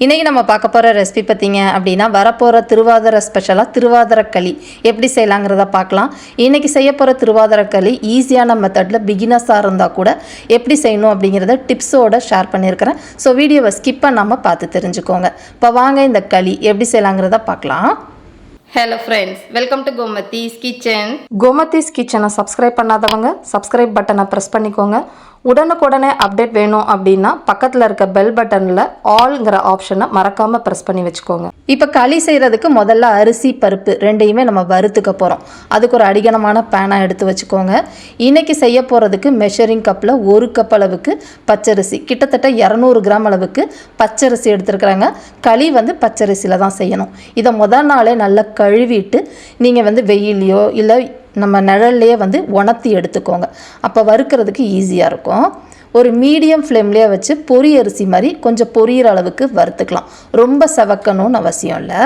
இன்றைக்கி நம்ம பார்க்க போகிற ரெசிபி பார்த்திங்க அப்படின்னா வரப்போகிற திருவாதிரை ஸ்பெஷலாக திருவாதிரை களி எப்படி செய்யலாங்கிறத பார்க்கலாம். இன்றைக்கி செய்ய போகிற திருவாதிரை களி ஈஸியான மெத்தடில் பிகினர்ஸாக இருந்தால் கூட எப்படி செய்யணும் அப்படிங்கிறத டிப்ஸோடு ஷேர் பண்ணியிருக்கிறேன். ஸோ வீடியோவை ஸ்கிப் பண்ணாமல் பார்த்து தெரிஞ்சுக்கோங்க. இப்போ வாங்க இந்த களி எப்படி செய்யலாங்கிறத பார்க்கலாம். Hello friends, welcome to Gomathi's kitchen. Gomathi's கிச்சனை சப்ஸ்கிரைப் பண்ணாதவங்க சப்ஸ்கிரைப் பட்டனை ப்ரெஸ் பண்ணிக்கோங்க. உடனுக்குடனே அப்டேட் வேணும் அப்படின்னா பக்கத்தில் இருக்க பெல் பட்டனில் ஆல்ங்கிற ஆப்ஷனை மறக்காமல் ப்ரெஸ் பண்ணி வச்சுக்கோங்க. இப்போ களி செய்கிறதுக்கு முதல்ல அரிசி பருப்பு ரெண்டையுமே நம்ம வறுத்துக்க போகிறோம். அதுக்கு ஒரு அடிகனமான பேனை எடுத்து வச்சுக்கோங்க. இன்றைக்கி செய்ய போகிறதுக்கு மெஷரிங் கப்பில் 1 கப் அளவுக்கு பச்சரிசி, கிட்டத்தட்ட 200 கிராம் அளவுக்கு பச்சரிசி எடுத்துருக்குறாங்க. களி பச்சரிசியில் தான் செய்யணும். இதை முதல் நாளே நல்லா கழுவிட்டு நீங்கள் வெயிலையோ இல்லை நம்ம நிழல்லையே உணர்த்தி எடுத்துக்கோங்க. அப்போ வறுக்கிறதுக்கு ஈஸியாக இருக்கும். ஒரு மீடியம் ஃப்ளேம்லேயே வச்சு பொரி அரிசி மாதிரி கொஞ்சம் பொரியிற அளவுக்கு வறுத்துக்கலாம். ரொம்ப செவக்கணும்னு அவசியம் இல்லை.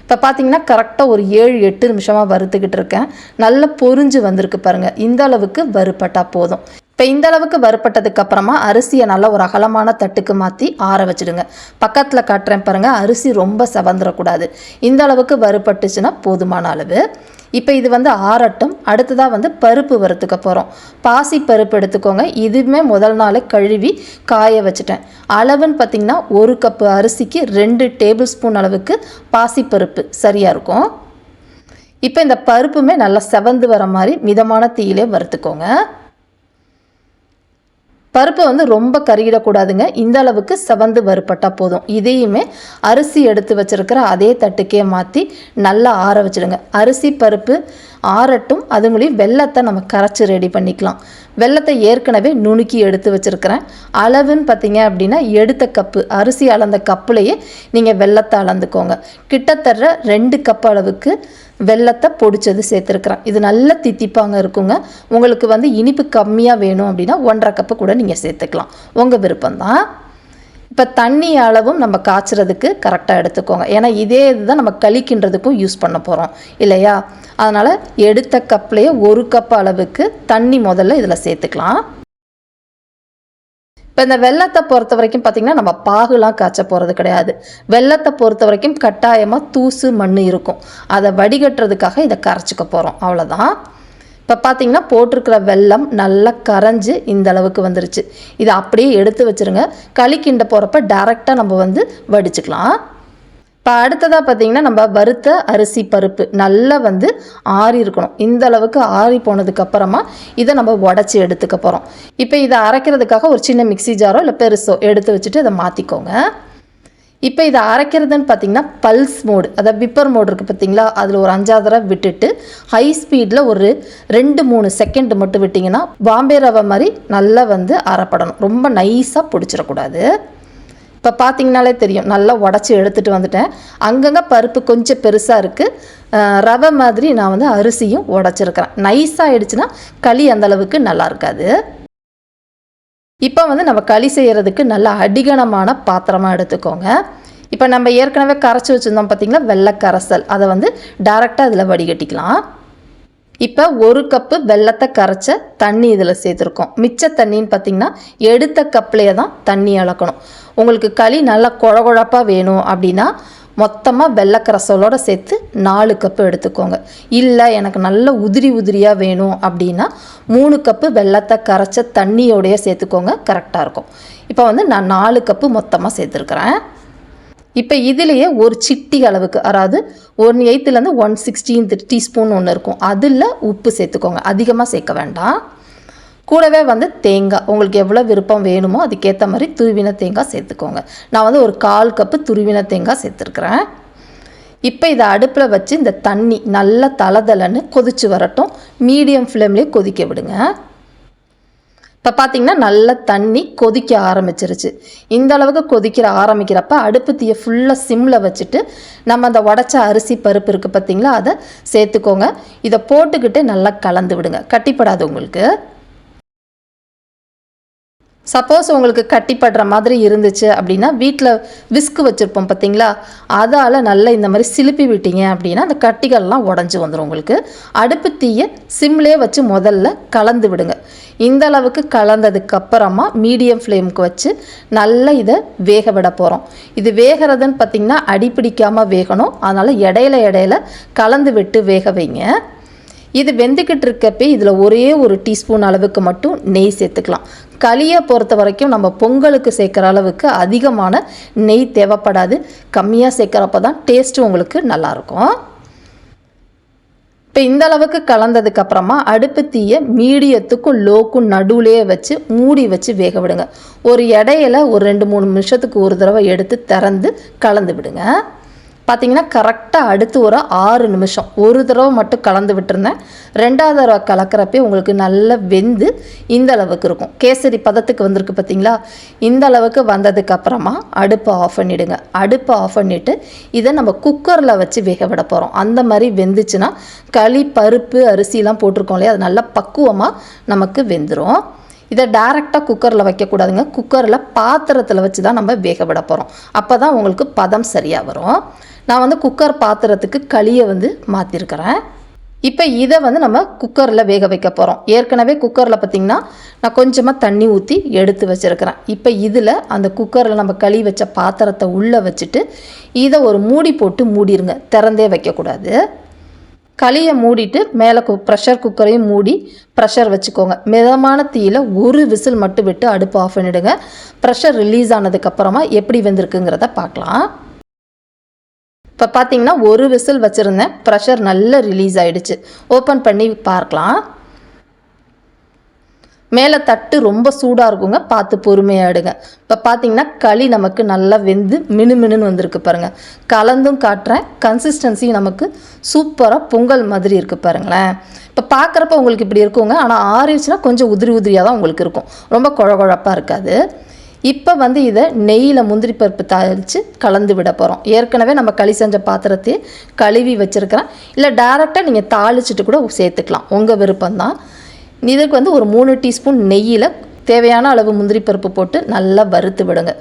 இப்போ பார்த்தீங்கன்னா கரெக்டாக ஒரு 7-8 நிமிஷமாக வறுத்துக்கிட்டு இருக்கேன். நல்லா பொரிஞ்சு வந்திருக்கு பாருங்கள். இந்த அளவுக்கு வறுப்பட்டால் போதும். இப்போ இந்த அளவுக்கு வறுப்பட்டதுக்கு அப்புறமா அரிசியை நல்லா ஒரு அகலமான தட்டுக்கு மாற்றி ஆற வச்சுடுங்க. பக்கத்தில் காட்டுறேன் பாருங்கள், அரிசி ரொம்ப செவந்துடக்கூடாது. இந்த அளவுக்கு வறுப்பட்டுச்சுன்னா போதுமான அளவு. இப்போ இது ஆறட்டும். அடுத்ததாக பருப்பு வறுத்துக்க போகிறோம். பாசி பருப்பு எடுத்துக்கோங்க. இதுவுமே முதல் நாளே கழுவி காய வச்சுட்டேன். அளவுன்னு பார்த்திங்கன்னா 1 கப்பு அரிசிக்கு 2 டேபிள் ஸ்பூன் அளவுக்கு பாசிப்பருப்பு சரியாக இருக்கும். இப்போ இந்த பருப்புமே நல்லா செவந்து வர மாதிரி மிதமான தீயிலே வறுத்துக்கோங்க. பருப்பு ரொம்ப கருகிடக்கூடாதுங்க. இந்த அளவுக்கு செவந்து வறுப்பட்டால் போதும். இதையுமே அரிசி எடுத்து வச்சுருக்கிற அதே தட்டுக்கே மாற்றி நல்லா ஆற வச்சுடுங்க. அரிசி பருப்பு ஆறட்டும். அதுங்களையும் வெல்லத்தை நம்ம கரைச்சி ரெடி பண்ணிக்கலாம். வெல்லத்தை ஏற்கனவே நுணுக்கி எடுத்து வச்சுருக்கிறேன். அளவுன்னு பார்த்தீங்க அப்படின்னா எடுத்த கப்பு அரிசி அளந்த கப்புலையே நீங்கள் வெல்லத்தை அளந்துக்கோங்க. கிட்டத்தட்ட 2 கப் அளவுக்கு வெல்லத்தை பொடிச்சது சேர்த்துருக்குறேன். இது நல்ல தித்திப்பாங்க இருக்குங்க. உங்களுக்கு இனிப்பு கம்மியாக வேணும் அப்படின்னா 1.5 கப்பு கூட நீங்கள் சேர்த்துக்கலாம். உங்கள் விருப்பம்தான். இப்போ தண்ணி அளவும் நம்ம காய்ச்சறதுக்கு கரெக்டாக எடுத்துக்கோங்க. ஏன்னா இதே இதுதான் நம்ம களிக்கின்றதுக்கும் யூஸ் பண்ண போகிறோம் இல்லையா? அதனால் எடுத்த கப்லேயே 1 கப் அளவுக்கு தண்ணி முதல்ல இதில் சேர்த்துக்கலாம். இப்போ இந்த வெல்லத்தை பொறுத்த வரைக்கும் பார்த்திங்கன்னா நம்ம பாகுலாம் காய்ச்ச போகிறது கிடையாது. வெல்லத்தை பொறுத்த வரைக்கும் கட்டாயமாக தூசு மண் இருக்கும். அதை வடிகட்டுறதுக்காக இதை கரைச்சிக்க போகிறோம், அவ்வளோதான். இப்போ பார்த்திங்கன்னா போட்டிருக்கிற வெல்லம் நல்லா கரைஞ்சி இந்த அளவுக்கு வந்துருச்சு. இதை அப்படியே எடுத்து வச்சுருங்க. களி கிண்ட போகிறப்ப டேரெக்டாக நம்ம வடிச்சுக்கலாம். இப்போ அடுத்ததாக பார்த்திங்கன்னா நம்ம வறுத்த அரிசி பருப்பு நல்லா ஆறி இருக்கணும். இந்த அளவுக்கு ஆறி போனதுக்கப்புறமா இதை நம்ம உடச்சி எடுத்துக்க போகிறோம். இப்போ இதை அரைக்கிறதுக்காக ஒரு சின்ன மிக்சி ஜாரோ இல்லை பெருசோ எடுத்து வச்சுட்டு இதை மாற்றிக்கோங்க. இப்போ இதை அரைக்கிறதுன்னு பார்த்திங்கன்னா பல்ஸ் மோடு, அதாவது விப்பர் மோடு இருக்குது பார்த்திங்களா, அதில் ஒரு 5 தடவை விட்டுட்டு ஹை ஸ்பீடில் ஒரு 2-3 செகண்ட் மட்டும் விட்டிங்கன்னா பாம்பே ரவை மாதிரி நல்லா அரைப்படணும். ரொம்ப நைஸாக பிடிச்சிடக்கூடாது. இப்போ பார்த்திங்கனாலே தெரியும், நல்லா உடச்சி எடுத்துகிட்டு வந்துட்டேன். அங்கங்கே பருப்பு கொஞ்சம் பெருசாக இருக்குது. ரவை மாதிரி நான் அரிசியும் உடச்சிருக்கிறேன். நைஸாக ஆகிடுச்சுன்னா களி அந்தளவுக்கு நல்லா இருக்காது. இப்போ நம்ம களி செய்கிறதுக்கு நல்ல அடிகனமான பாத்திரமாக எடுத்துக்கோங்க. இப்போ நம்ம ஏற்கனவே கரைச்சி வச்சுருந்தோம் பார்த்திங்களா வெள்ளை கரைசல், அதை டைரெக்டாக இதில் வடிகட்டிக்கலாம். இப்போ 1 கப்பு வெல்லத்தை கரைச்ச தண்ணி இதில் சேர்த்துருக்கோம். மிச்ச தண்ணின்னு பார்த்திங்கன்னா எடுத்த கப்லேயே தான் தண்ணி அளக்கணும். உங்களுக்கு களி நல்லா குழகுழப்பாக வேணும் அப்படின்னா மொத்தமாக வெள்ளைக்கரைசலோடு சேர்த்து 4 கப்பு எடுத்துக்கோங்க. இல்லை எனக்கு நல்ல உதிரியாக வேணும் அப்படின்னா 3 கப்பு வெல்லத்தை கரைச்ச தண்ணியோடைய சேர்த்துக்கோங்க, கரெக்டாக இருக்கும். இப்போ நான் 4 கப்பு மொத்தமாக சேர்த்துருக்குறேன். இப்போ இதிலேயே ஒரு சிட்டி அளவுக்கு, அதாவது 1/8 1/16 டீஸ்பூன் ஒன்று இருக்கும், அதில் உப்பு சேர்த்துக்கோங்க. அதிகமாக சேர்க்க வேண்டாம். கூடவே தேங்காய் உங்களுக்கு எவ்வளோ விருப்பம் வேணுமோ அதுக்கேற்ற மாதிரி துருவின தேங்காய் சேர்த்துக்கோங்க. நான் ஒரு 1/4 கப்பு துருவின தேங்காய் சேர்த்துருக்குறேன். இப்போ இதை அடுப்பில் வச்சு இந்த தண்ணி நல்லா தளதளன்னு கொதிச்சு வரட்டும். மீடியம் ஃப்ளேம்லேயே கொதிக்க விடுங்க. இப்போ பார்த்திங்கன்னா நல்ல தண்ணி கொதிக்க ஆரம்பிச்சிருச்சு. இந்த அளவுக்கு கொதிக்கிற ஆரம்பிக்கிறப்ப அடுப்பு தீயை ஃபுல்லாக சிம்மில் வச்சுட்டு நம்ம அந்த உடச்ச அரிசி பருப்பு இருக்குது பார்த்திங்களா, அதை சேர்த்துக்கோங்க. இதை போட்டுக்கிட்டு நல்லா கலந்து விடுங்க. கட்டிப்படாது உங்களுக்கு. சப்போஸ் உங்களுக்கு கட்டிப்படுற மாதிரி இருந்துச்சு அப்படின்னா வீட்டில் விஸ்கு வச்சுருப்போம் பார்த்தீங்களா, அதால் நல்லா இந்த மாதிரி சிலுப்பி விட்டீங்க அப்படின்னா அந்த கட்டிகள்லாம் உடஞ்சி வந்துடும் உங்களுக்கு. அடுப்பு தீயை சிம்லே வச்சு முதல்ல கலந்து விடுங்க. இந்த அளவுக்கு கலந்ததுக்கப்புறமா மீடியம் ஃப்ளேமுக்கு வச்சு நல்லா இதை வேக விட போகிறோம். இது வேகிறதுன்னு பார்த்திங்கன்னா அடிப்பிடிக்காமல் வேகணும். அதனால் இடையில கலந்து விட்டு வேக வைங்க. இது வெந்துக்கிட்டு இருக்கப்பே இதில் ஒரே ஒரு டீஸ்பூன் அளவுக்கு மட்டும் நெய் சேர்த்துக்கலாம். களியை பொறுத்த வரைக்கும் நம்ம பொங்கலுக்கு சேர்க்குற அளவுக்கு அதிகமான நெய் தேவைப்படாது. கம்மியாக சேர்க்குறப்ப தான் டேஸ்ட்டு உங்களுக்கு நல்லாயிருக்கும். இப்போ இந்த அளவுக்கு கலந்ததுக்கப்புறமா அடுப்பு தீயை மீடியத்துக்கும் லோக்கும் நடுவுலையே வச்சு மூடி வச்சு வேக விடுங்க. ஒரு இடையில ஒரு 2-3 நிமிஷத்துக்கு ஒரு தடவை எடுத்து திறந்து கலந்து விடுங்க. பார்த்திங்கன்னா கரெக்டாக அடுத்து ஒரு 6 நிமிஷம் ஒரு தடவை மட்டும் கலந்து விட்டுருந்தேன். 2வது தடவை கலக்கிறப்பே உங்களுக்கு நல்லா வெந்து இந்த அளவுக்கு இருக்கும். கேசரி பதத்துக்கு வந்திருக்கு பார்த்திங்களா. இந்த அளவுக்கு வந்ததுக்கப்புறமா அடுப்பை ஆஃப் பண்ணிவிடுங்க. அடுப்பை ஆஃப் பண்ணிவிட்டு இதை நம்ம குக்கரில் வச்சு வேக விட போகிறோம். அந்த மாதிரி வெந்துச்சுன்னா களி பருப்பு அரிசிலாம் போட்டிருக்கோம் இல்லையா, அது நல்லா பக்குவமாக நமக்கு வெந்துடும். இதை டைரெக்டாக குக்கரில் வைக்கக்கூடாதுங்க. குக்கரில் பாத்திரத்தில் வச்சு தான் நம்ம வேக விட போகிறோம். அப்போ தான் உங்களுக்கு பதம் சரியாக வரும். நான் குக்கர் பாத்திரத்துக்கு களியை மாற்றிருக்கிறேன். இப்போ இதை நம்ம குக்கரில் வேக வைக்க போகிறோம். ஏற்கனவே குக்கரில் பார்த்திங்கன்னா நான் கொஞ்சமாக தண்ணி ஊற்றி எடுத்து வச்சுருக்கிறேன். இப்போ இதில் அந்த குக்கரில் நம்ம களி வச்ச பாத்திரத்தை உள்ளே வச்சுட்டு இதை ஒரு மூடி போட்டு மூடிடுங்க. திறந்தே வைக்கக்கூடாது. களியை மூடிட்டு மேலே ப்ரெஷர் குக்கரையும் மூடி ப்ரெஷர் வச்சுக்கோங்க. மிதமான தீயில் ஒரு விசில் மட்டும் விட்டு அடுப்பு ஆஃப் பண்ணிவிடுங்க. ப்ரெஷர் ரிலீஸ் ஆனதுக்கப்புறமா எப்படி வெந்திருக்குங்கிறத பார்க்கலாம். இப்போ பார்த்தீங்கன்னா ஒரு விசில் வச்சுருந்தேன். ப்ரெஷர் நல்லா ரிலீஸ் ஆகிடுச்சு. ஓப்பன் பண்ணி பார்க்கலாம். மேலே தட்டு ரொம்ப சூடாக இருக்குங்க, பார்த்து பொறுமையாக எடுங்க. இப்போ பார்த்தீங்கன்னா களி நமக்கு நல்லா வெந்து மினுமினுன்னு வந்திருக்கு பாருங்கள். கலந்தும் காட்டுறேன். கன்சிஸ்டன்சி நமக்கு சூப்பராக பொங்கல் மாதிரி இருக்குது பாருங்களேன். இப்போ பார்க்குறப்ப உங்களுக்கு இப்படி இருக்குங்க, ஆனால் ஆறிடுச்சுன்னா கொஞ்சம் உதிரியாக தான் உங்களுக்கு இருக்கும். ரொம்ப குழகுழப்பாக இருக்காது. இப்போ இதை நெய்யில் முந்திரி பருப்பு தாளித்து கலந்து விட போகிறோம். ஏற்கனவே நம்ம களி செஞ்ச பாத்திரத்தையே கழுவி வச்சுருக்கிறேன். இல்லை டேரெக்டாக நீங்கள் தாளிச்சிட்டு கூட சேர்த்துக்கலாம், உங்கள் விருப்பம்தான். இதுக்கு ஒரு 3 டீஸ்பூன் நெய்யில் தேவையான அளவு முந்திரி பருப்பு போட்டு நல்லா வறுத்து விடுங்க.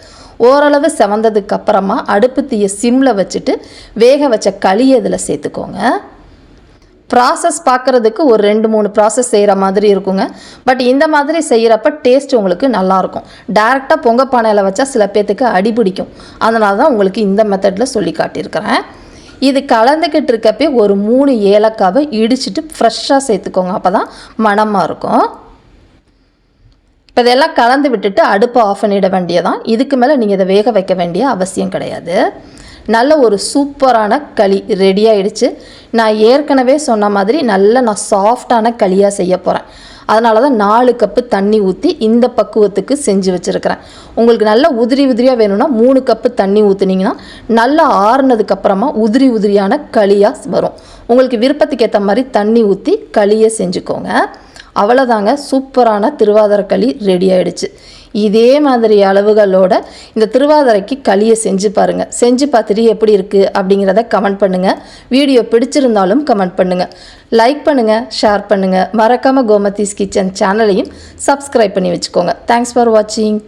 ஓரளவு செவந்ததுக்கப்புறமா அடுப்பு தீயை சிம்மில் வச்சுட்டு வேக வச்ச களியை இதில் சேர்த்துக்கோங்க. ப்ராசஸ் பார்க்குறதுக்கு ஒரு 2-3 ப்ராசஸ் செய்கிற மாதிரி இருக்குங்க. பட் இந்த மாதிரி செய்கிறப்ப டேஸ்ட் உங்களுக்கு நல்லாயிருக்கும். டேரெக்டாக பொங்க பானையில் வச்சா சில பேர்த்துக்கு அடிபிடிக்கும். அதனால தான் உங்களுக்கு இந்த மெத்தடில் சொல்லி காட்டியிருக்கிறேன். இது கலந்துக்கிட்டு இருக்கப்பே ஒரு 3 ஏலக்காவை இடிச்சிட்டு ஃப்ரெஷ்ஷாக சேர்த்துக்கோங்க. அப்போ தான் மணமாக இருக்கும். இப்போ இதெல்லாம் கலந்து விட்டுட்டு அடுப்பை ஆஃப் பண்ணிட வேண்டியதான். இதுக்கு மேலே நீங்கள் இதை வேக வைக்க வேண்டிய அவசியம் கிடையாது. நல்ல ஒரு சூப்பரான களி ரெடி ஆகிடுச்சு. நான் ஏற்கனவே சொன்ன மாதிரி நான் சாஃப்டான களியாக செய்ய போகிறேன். அதனால தான் 4 கப்பு தண்ணி ஊற்றி இந்த பக்குவத்துக்கு செஞ்சு வச்சுருக்கிறேன். உங்களுக்கு நல்லா உதிரியாக வேணும்னா 3 கப்பு தண்ணி ஊற்றுனீங்கன்னா நல்லா ஆறுனதுக்கப்புறமா உதிரியான களியாக வரும். உங்களுக்கு விருப்பத்துக்கு ஏற்ற மாதிரி தண்ணி ஊற்றி களியை செஞ்சுக்கோங்க. அவ்வளோதாங்க, சூப்பரான திருவாதிரை களி ரெடி ஆகிடுச்சு. இதே மாதிரி அளவுகளோட இந்த திருவாதிரைக்கு களியை செஞ்சு பாருங்கள். செஞ்சு பார்த்துட்டு எப்படி இருக்குது அப்படிங்கிறத கமெண்ட் பண்ணுங்கள். வீடியோ பிடிச்சிருந்தாலும் கமெண்ட் பண்ணுங்கள். லைக் பண்ணுங்கள், ஷேர் பண்ணுங்கள். மறக்காமல் கோமதீஸ் கிச்சன் சேனலையும் சப்ஸ்கிரைப் பண்ணி வச்சுக்கோங்க. தேங்க்ஸ் ஃபார் வாட்சிங்.